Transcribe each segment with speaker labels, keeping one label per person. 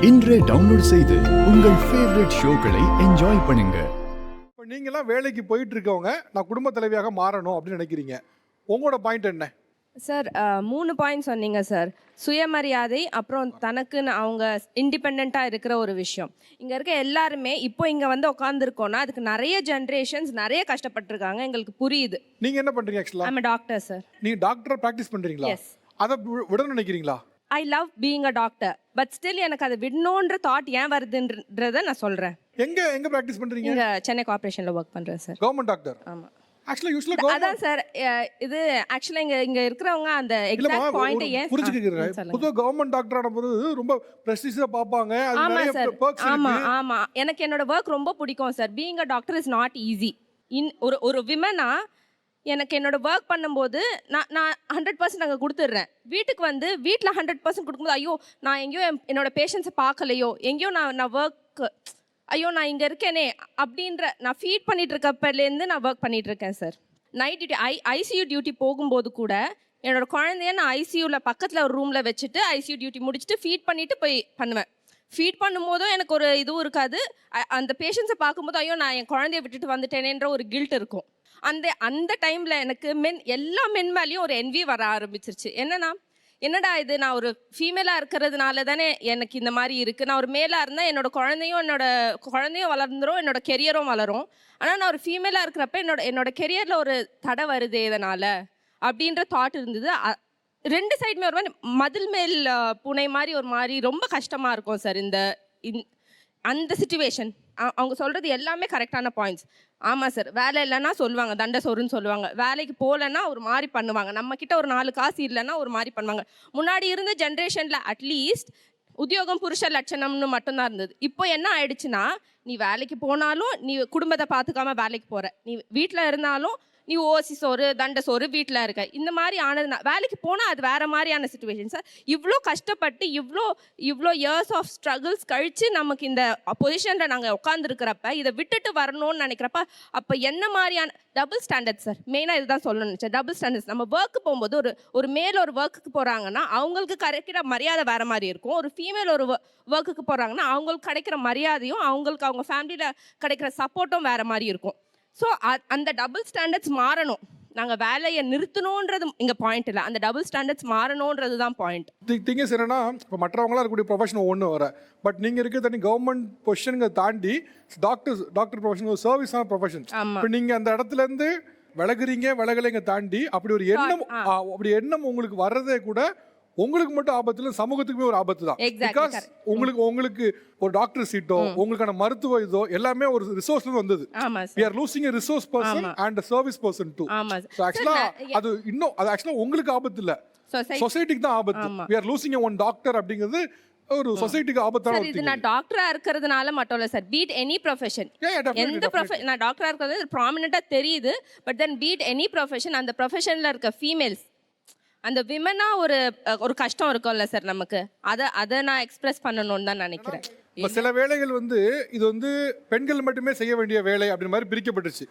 Speaker 1: இன்றே டவுன்லோட் செய்து உங்கள் ஃபேவரட் ஷோக்களை என்ஜாய் பண்ணுங்க.
Speaker 2: இப்போ நீங்களாம் வேலைக்கு போயிட்டு இருக்கவங்க, நான் குடும்ப தலைவியாக மாறணும் அப்படின்னு நினைக்கிறீங்க. உங்களோட பாயிண்ட் என்ன?
Speaker 3: சார் 3 பாயிண்ட் சொன்னீங்க சார். சுயமரியாதை, அப்புறம் தனக்குன்னு அவங்க இண்டிபெண்ட்டாக இருக்கிற ஒரு விஷயம். இங்கே இருக்க எல்லாருமே இப்போ இங்கே வந்து உட்காந்துருக்கோன்னா அதுக்கு நிறைய ஜென்ரேஷன்ஸ் நிறைய கஷ்டப்பட்டிருக்காங்க, எங்களுக்கு புரியுது.
Speaker 2: நீங்க என்ன பண்றீங்க ஆக்சுவலா?
Speaker 3: I'm doctor sir.
Speaker 2: நீங்க டாக்டரா பிராக்டிஸ் பண்றீங்களா?
Speaker 3: எஸ்.
Speaker 2: அதை விடணும்னு நினைக்கிறீங்களா?
Speaker 3: I love being a doctor, but still எனக்கு அதை விடணுன்ற தாட் ஏன் வருதுன்றதை நான் சொல்கிறேன்.
Speaker 2: எங்க பிராக்டிஸ் பண்றீங்க?
Speaker 3: இங்கே சென்னை கார்பரேஷனில் ஒர்க் பண்ணுறேன் சார்.
Speaker 2: Government doctor?
Speaker 3: ஆமாம்.
Speaker 2: ஆக்சுவலா யூசுவலா
Speaker 3: அதான் சார், இது ஆக்சுவலா இங்க இருக்கிறவங்க அந்த எக்ஸாக்ட் பாயிண்ட் ஏன்
Speaker 2: புரிஞ்சுக்கிறேன். பொதுவா கவர்மெண்ட் டாக்டர் ஆன போது ரொம்ப பிரஸ்டீஜா பாப்பாங்க, அது
Speaker 3: ஆமா
Speaker 2: நிறைய
Speaker 3: சார்.
Speaker 2: perks
Speaker 3: ஆமா
Speaker 2: இருக்கு.
Speaker 3: ஆமா, எனக்கு என்னோட ஒர்க் ரொம்ப பிடிக்கும் sir. Being a doctor is not easy. ஒரு விமனா எனக்கு என்னோட ஒர்க் பண்ணும்போது நான் 100% அங்கே கொடுத்துட்றேன். வீட்டுக்கு வந்து வீட்டில் 100% கொடுக்கும்போது ஐயோ நான் எங்கேயோ என்னோட பேஷண்ட்ஸை பார்க்கலையோ, எங்கேயோ நான் ஒர்க், ஐயோ நான் இங்கே இருக்கேனே அப்படின்ற, நான் ஃபீட் பண்ணிட்டு இருக்கப்பலேருந்து நான் ஒர்க் பண்ணிட்டு இருக்கேன் sir. Night duty ICU duty போகும்போது கூட என்னோட குழந்தைய நான் ஐசியூவில் பக்கத்தில் ஒரு ரூமில் வச்சுட்டு ஐசியூ டியூட்டி முடிச்சுட்டு ஃபீட் பண்ணிட்டு போய் பண்ணுவேன். ஃபீட் பண்ணும்போதும் எனக்கு ஒரு இதுவும் இருக்காது. அந்த பேஷண்ட்ஸை பார்க்கும்போது ஐயோ நான் என் குழந்தைய விட்டுட்டு வந்துட்டேனேன்ற ஒரு கில்ட் இருக்கும். அந்த டைமில் எனக்கு எல்லா மென் மேலேயும் ஒரு என்வி வர ஆரம்பிச்சிருச்சு. என்னடா இது, நான் ஒரு ஃபீமேலாக இருக்கிறதுனால தானே எனக்கு இந்த மாதிரி இருக்குது. நான் ஒரு மேலாக இருந்தால் என்னோட குழந்தையும் வளர்ந்துடும், என்னோட கெரியரும் வளரும். ஆனால் நான் ஒரு ஃபீமேலாக இருக்கிறப்ப என்னோட கெரியரில் ஒரு தடை வருது இதனால் அப்படின்ற தாட் இருந்தது. 2 சைடுமே ஒரு மாதிரி மதில் மேல் பூனை மாதிரி ஒரு மாதிரி ரொம்ப கஷ்டமாக இருக்கும் சார். அந்த சிச்சுவேஷன் அவங்க சொல்கிறது எல்லாமே கரெக்டான பாயிண்ட்ஸ். ஆமாம் சார், வேலை இல்லைன்னா சொல்லுவாங்க தண்டை சோறுன்னு சொல்லுவாங்க, வேலைக்கு போகலன்னா ஒரு மாதிரி பண்ணுவாங்க, நம்மக்கிட்ட ஒரு 4 காசு இல்லைன்னா ஒரு மாதிரி பண்ணுவாங்க. முன்னாடி இருந்த ஜென்ரேஷனில் அட்லீஸ்ட் உத்தியோகம் புருஷ லட்சணம்னு மட்டும்தான் இருந்தது. இப்போ என்ன ஆயிடுச்சுன்னா, நீ வேலைக்கு போனாலும் நீ குடும்பத்தை பார்த்துக்காம வேலைக்கு போகிற, நீ வீட்டில் இருந்தாலும் நீ ஓசி சோறு தண்டை சோறு வீட்டில் இருக்க, இந்த மாதிரி ஆனதுனா வேலைக்கு போனால் அது வேறு மாதிரியான சுச்சுவேஷன் சார். இவ்வளோ கஷ்டப்பட்டு இவ்வளோ இயர்ஸ் ஆஃப் ஸ்ட்ரகிள்ஸ் கழித்து நமக்கு இந்த பொசிஷனில் நாங்கள் உட்காந்துருக்கிறப்ப இதை விட்டுட்டு வரணும்னு நினைக்கிறப்ப அப்போ என்ன மாதிரியான டபுள் ஸ்டாண்டர்ட்ஸ் சார். மெயினாக இதுதான் சொல்லணும்னு நினச்சேன். Double standards. நம்ம ஒர்க்கு போகும்போது ஒரு மேல் ஒரு ஒர்க்குக்கு போகிறாங்கன்னா அவங்களுக்கு கிடைக்கிற மரியாதை வேறு மாதிரி இருக்கும். ஒரு ஃபீமேல் ஒரு ஒர்க்குக்கு போகிறாங்கன்னா அவங்களுக்கு கிடைக்கிற மரியாதையும் அவங்களுக்கு அவங்க ஃபேமிலியில் கிடைக்கிற சப்போர்ட்டும் வேறு மாதிரி இருக்கும். ஸோ அந்த டபுள் ஸ்டாண்டர்ட்ஸ் மாறணும். நாங்கள் வேலையை நிறுத்தணுன்றது இங்கே பாயிண்ட் இல்லை, அந்த டபுள் ஸ்டாண்டர்ட்ஸ் மாறணுன்றது தான் பாயிண்ட்.
Speaker 2: திங்கிஸ் என்னன்னா, இப்போ மற்றவங்களாம் இருக்கக்கூடிய ப்ரொஃபஷன் ஒன்று வர, பட் நீங்கள் இருக்க தனி கவர்மெண்ட் பொசிஷனுங்க தாண்டி டாக்டர் ப்ரொஃபஷன் ஒரு சர்வீஸான ப்ரொஃபஷன். இப்போ நீங்கள் அந்த இடத்துலேருந்து விலகலைங்க தாண்டி அப்படி ஒரு எண்ணம் உங்களுக்கு வர்றதே கூட உங்களுக்கு மட்டும் ஆபத்து இல்லை, சமூகத்துக்குமே ஒரு ஆபத்து தான். பிகாஸ் உங்களுக்கு ஒரு டாக்டர் சீட்டோ உங்களுக்கான மருத்துவ இதோ எல்லாமே ஒரு ரிசோர்ஸ்ல வந்தது. we are losing a resource person and a service person too. So actually அது ஆக்சுவலா உங்களுக்கு ஆபத்து இல்ல, சொசைட்டிக்கு தான் ஆபத்து. we are losing a one doctor அப்படிங்கிறது ஒரு சொசைட்டிக்கு ஆபத்தான ஒரு
Speaker 3: இது. நான் டாக்டரா இருக்கிறதுனால மட்டும் இல்ல சார், பீட் எனி ப்ரொஃபஷன். எந்த ப்ரொஃபஷன் நான் டாக்டரா இருக்கிறது ப்ராமினெண்டா தெரியுது, but then be it any profession, அந்த ப்ரொஃபஷன்ல இருக்க ஃபீமேல்ஸ் அந்த விமனா ஒரு கஷ்டம் இருக்கும்ல சார் நமக்கு, அதை நான் எக்ஸ்பிரஸ் பண்ணணும்னு தான் நினைக்கிறேன்.
Speaker 2: இப்போ சில வேலைகள் இது பெண்கள் மட்டுமே செய்ய வேண்டிய வேலை அப்படின்னு மாதிரி பிரிக்கப்பட்டுச்சு.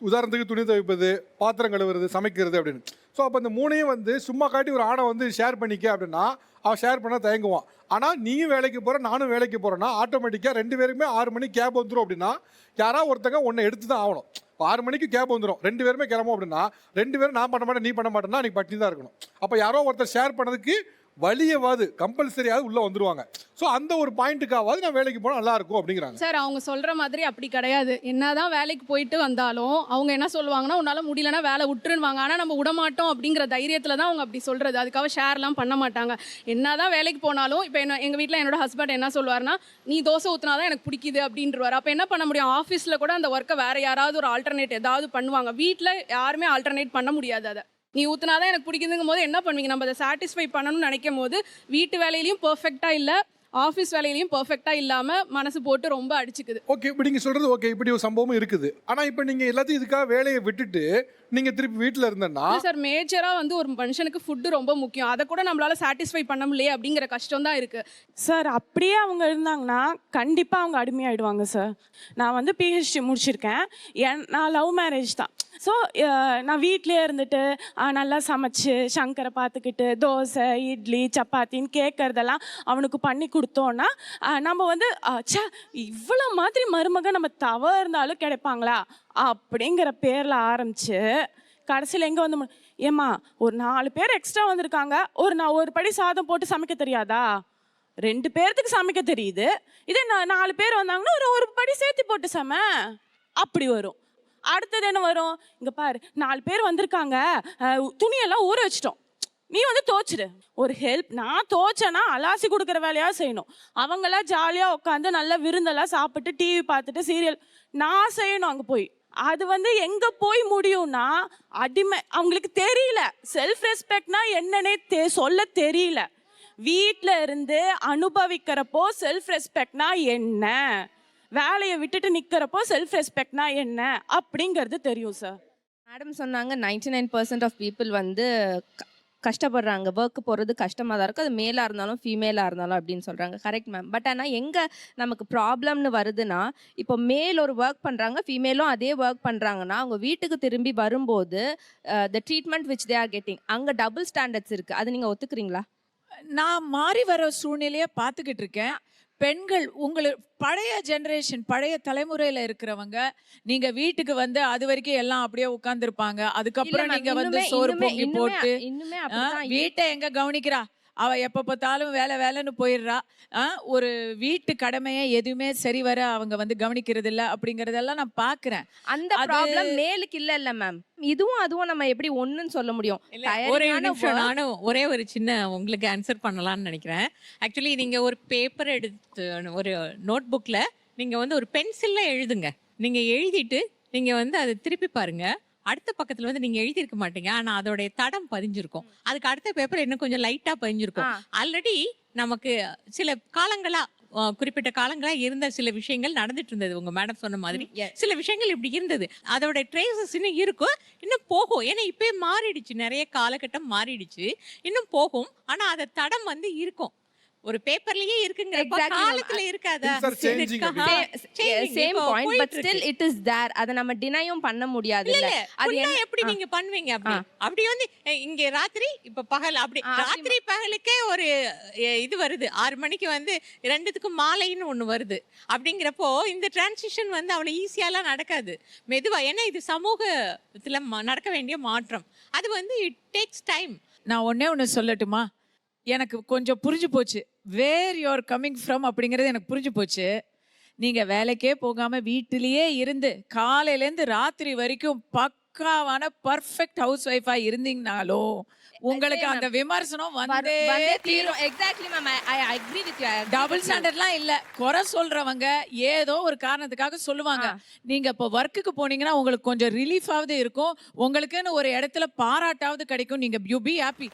Speaker 2: உதாரணத்துக்கு துணி துவைப்பது, பாத்திரம் கழுவுறது, சமைக்கிறது அப்படின்னு. ஸோ அப்போ இந்த 3ஐயும் சும்மா காட்டி ஒரு ஆணை ஷேர் பண்ணிக்க அப்படின்னா அவன் ஷேர் பண்ண தயங்குவான். ஆனால் நீயும் வேலைக்கு போகிற நானும் வேலைக்கு போகிறேன்னா ஆட்டோமேட்டிக்காக 2 பேருக்குமே 6 மணிக்கு கேப் வந்துடும். அப்படின்னா யாராவது ஒருத்தங்க ஒன்றை எடுத்து தான் ஆகணும். 6 மணிக்கு கேப் வந்துடும், 2 பேருமே கிளம்பும் அப்படின்னா 2 பேரும் நான் பண்ண மாட்டேன் நீ பண்ண மாட்டேன்னா நீ பட்டி தான் இருக்கணும். அப்போ யாரோ ஒருத்தர் ஷேர் பண்ணதுக்கு வழியவாது கம்பல்சரியாவது உள்ள வந்துருவாங்க. ஸோ அந்த ஒரு பாயிண்ட்டுக்காவது நான் வேலைக்கு போனால் நல்லா இருக்கும் அப்படிங்கிறாங்க
Speaker 4: சார். அவங்க சொல்ற மாதிரி அப்படி கிடையாது. என்னதான் வேலைக்கு போயிட்டு வந்தாலும் அவங்க என்ன சொல்லுவாங்கன்னா, உன்னால முடியலன்னா வேலை விட்டுருவாங்க. ஆனால் நம்ம விடமாட்டோம் அப்படிங்கிற தைரியத்தில் தான் அவங்க அப்படி சொல்றது. அதுக்காக ஷேர்லாம் பண்ண மாட்டாங்க. என்னதான் வேலைக்கு போனாலும் இப்போ எங்கள் வீட்டில் என்னோட ஹஸ்பண்ட் என்ன சொல்லுவார்னா, நீ தோசை ஊற்றினாதான் எனக்கு பிடிக்குது அப்படின்றவார். அப்போ என்ன பண்ண முடியும்? ஆஃபீஸில் கூட அந்த ஒர்க்கை வேற யாராவது ஒரு ஆல்டர்னேட் ஏதாவது பண்ணுவாங்க. வீட்டில் யாருமே ஆல்டர்னேட் பண்ண முடியாது. அதை நீ ஊற்றினாதான் எனக்கு பிடிக்குதுங்கும் போது என்ன பண்ணுவீங்க? நம்ம அதை சாட்டிஸ்ஃபை பண்ணணும்னு நினைக்கும் போது வீட்டு வேலையிலையும் பர்ஃபெக்டாக இல்லை, ஆஃபீஸ் வேலையிலையும் பர்ஃபெக்டாக இல்லாமல் மனசு போட்டு ரொம்ப அடிச்சுக்குது.
Speaker 2: ஓகே, இப்போ நீங்கள் சொல்கிறது ஓகே, இப்படி ஒரு சம்பவமும் இருக்குது. ஆனால் இப்போ நீங்கள் எல்லாத்தையும் இதுக்காக வேலையை விட்டுட்டு நீங்கள் திருப்பி வீட்டில் இருந்தேன்னா
Speaker 4: சார், மேஜராக ஒரு மனுஷனுக்கு ஃபுட்டு ரொம்ப முக்கியம். அதை கூட நம்மளால சாட்டிஸ்ஃபை பண்ண முடியலையே அப்படிங்கிற கஷ்டம் தான் இருக்குது
Speaker 5: சார். அப்படியே அவங்க இருந்தாங்கன்னா கண்டிப்பாக அவங்க அடிமையாயிடுவாங்க சார். நான் பிஹெச்டி முடிச்சிருக்கேன், நான் லவ் மேரேஜ் தான். ஸோ நான் வீட்லயே இருந்துட்டு நல்லா சமைச்சு சங்கரை பார்த்துக்கிட்டு தோசை இட்லி சப்பாத்தின்னு கேட்கறதெல்லாம் அவனுக்கு பண்ணி கொடுத்தோன்னா நம்ம வந்து ச்சே இவ்வளோ மாதிரி மருமக நம்ம தவ இருந்தாலும் கிடைப்பாங்களா அப்படிங்கிற பேரில் ஆரம்பிச்சு கடைசியில் எங்கே வந்து ஏம்மா ஒரு 4 பேர் எக்ஸ்ட்ரா வந்திருக்காங்க, ஒரு படி சாதம் போட்டு சமைக்க தெரியாதா? 2 பேர்த்துக்கு சமைக்க தெரியுது, இதே 4 பேர் வந்தாங்கன்னா ஒரு படி சேர்த்து போட்டு சமை அப்படி வரும். அடுத்தது என்ன வரும், இங்கே பாரு 4 பேர் வந்திருக்காங்க, துணியெல்லாம் ஊற வச்சிட்டோம், நீ வந்து துவைச்சிடு. ஒரு ஹெல்ப், நான் துவைச்சேன்னா அலாசி கொடுக்குற வேலையாக செய்யணும். அவங்களாம் ஜாலியாக உட்காந்து நல்லா விருந்தெல்லாம் சாப்பிட்டு டிவி பார்த்துட்டு சீரியல் நான் செய்யணும் அங்கே போய். அது வந்து எங்கே போய் முடியும்னா அடிமை. அவங்களுக்கு தெரியல செல்ஃப் ரெஸ்பெக்ட்னா என்னன்னே சொல்ல தெரியல. வீட்டில் இருந்து அனுபவிக்கிறப்போ செல்ஃப் ரெஸ்பெக்ட்னா என்ன, வேலையை விட்டுட்டு நிற்கிறப்போ செல்ஃப் ரெஸ்பெக்ட்னா என்ன அப்படிங்கிறது தெரியும் சார்.
Speaker 3: மேடம் சொன்னாங்க 99% ஆஃப் பீப்புள் வந்து கஷ்டப்படுறாங்க, ஒர்க்கு போகிறது கஷ்டமாக தான் இருக்கும், அது மேலாக இருந்தாலும் ஃபீமேலாக இருந்தாலும் அப்படின்னு சொல்கிறாங்க. Correct ma'am. பட் ஆனால் எங்கே நமக்கு ப்ராப்ளம்னு வருதுன்னா, இப்போ மேல் ஒரு ஒர்க் பண்ணுறாங்க, ஃபீமேலும் அதே ஒர்க் பண்ணுறாங்கன்னா அவங்க வீட்டுக்கு திரும்பி வரும்போது the treatment which they are getting, அங்கே டபுள் ஸ்டாண்டர்ட்ஸ் இருக்குது. அது நீங்கள் ஒத்துக்கிறீங்களா?
Speaker 6: நான் மாறி வர சூழ்நிலையை பார்த்துக்கிட்டு இருக்கேன். பெண்கள் உங்களுக்கு பழைய ஜெனரேஷன், பழைய தலைமுறையில இருக்கிறவங்க, நீங்க வீட்டுக்கு வந்து அது வரைக்கும் எல்லாம் அப்படியே உட்கார்ந்துருப்பாங்க. அதுக்கப்புறம் நீங்க வந்து சோறு பொங்கி போட்டு வீட்டை எங்க கவனிக்கிறா, அவ எப்ப பார்த்தாலும் வேலை வேலைன்னு போயிடுறா. ஒரு வீட்டு கடமையை எதுவுமே சரிவர அவங்க வந்து கவனிக்கிறது இல்ல அப்படிங்கறதெல்லாம் நான் பாக்குறேன்.
Speaker 3: அந்த ப்ராப்ளம் மேலுக்கு இல்ல மேம், இதுவும் அதுவும் நம்ம எப்படி ஒண்ணுன்னு சொல்ல முடியும்?
Speaker 7: ஒரே நிமிஷம், நானும் ஒரே ஒரு சின்ன உங்களுக்கு ஆன்சர் பண்ணலாம்னு நினைக்கிறேன். ஆக்சுவலி நீங்க ஒரு பேப்பர் எடுத்து ஒரு நோட் புக்ல நீங்க வந்து ஒரு பென்சில்ல எழுதுங்க. நீங்க எழுதிட்டு நீங்க வந்து அதை திருப்பி பாருங்க. அடுத்த பக்கத்துல வந்து நீங்க எழுதியிருக்க மாட்டீங்க, ஆனா அதோடைய தடம் பதிஞ்சிருக்கும். அதுக்கு அடுத்த பேப்பர் இன்னும் கொஞ்சம் லைட்டா பதிஞ்சிருக்கும். ஆல்ரெடி நமக்கு சில காலங்களா, குறிப்பிட்ட காலங்களா இருந்த சில விஷயங்கள் நடந்துட்டு இருந்தது. உங்க மேடம் சொன்ன மாதிரி சில விஷயங்கள் இப்படி இருந்தது, அதோட ட்ரேசஸ் இன்னும் இருக்கும், இன்னும் போகும். ஏன்னா இப்பயே மாறிடுச்சு, நிறைய காலகட்டம் மாறிடுச்சு, இன்னும் போகும். ஆனா அத தடம் வந்து இருக்கும். ஒரு பேப்பர்லயே இருக்குங்கறப்ப காலத்துல இருக்காதா?
Speaker 3: Same point, but still it is there. அத நம்ம டினையும் பண்ண முடியாது. இல்ல
Speaker 7: அது எப்படி நீங்க பண்ணுவீங்க? அப்படி வந்து இங்க ராத்திரி இப்ப பகல், அப்படி ராத்திரி பகலுக்கே ஒரு இது வருது, 6 மணிக்கு வந்து 2த்துக்கு மாலைன்னு ஒண்ணு வருது. அப்படிங்கிறப்போ இந்த டிரான்சிஷன் வந்து அவ்வளவு ஈஸியாலாம் நடக்காது, மெதுவா. ஏன்னா இது சமூகத்துல நடக்க வேண்டிய மாற்றம். அது வந்து இட் டேக்ஸ் டைம்.
Speaker 6: நான் ஒண்ணு சொல்லட்டுமா? எனக்கு கொஞ்சம் புரிஞ்சு போச்சு, வேர் யூஆர் கம்மிங் ஃப்ரம் அப்படிங்கிறது எனக்கு புரிஞ்சு போச்சு. நீங்க வேலைக்கே போகாம வீட்டிலேயே இருந்து காலையிலேருந்து ராத்திரி வரைக்கும் பக்காவான பர்ஃபெக்ட் ஹவுஸ் ஒய்ஃபா இருந்தீங்கனாலும் உங்களுக்கு அந்த விமர்சனம் வந்தே தீரும்.
Speaker 3: Exactly ma'am, I agree with you.
Speaker 6: Double ஸ்டாண்டர்ட்லாம் இல்ல, குறை சொல்றவங்க ஏதோ ஒரு காரணத்துக்காக சொல்லுவாங்க. நீங்க இப்போ ஒர்க்குக்கு போனீங்கன்னா உங்களுக்கு கொஞ்சம் ரிலீஃபாவது இருக்கும், உங்களுக்குன்னு ஒரு இடத்துல பாராட்டாவது கிடைக்கும். நீங்க யூ பி ஹாப்பி.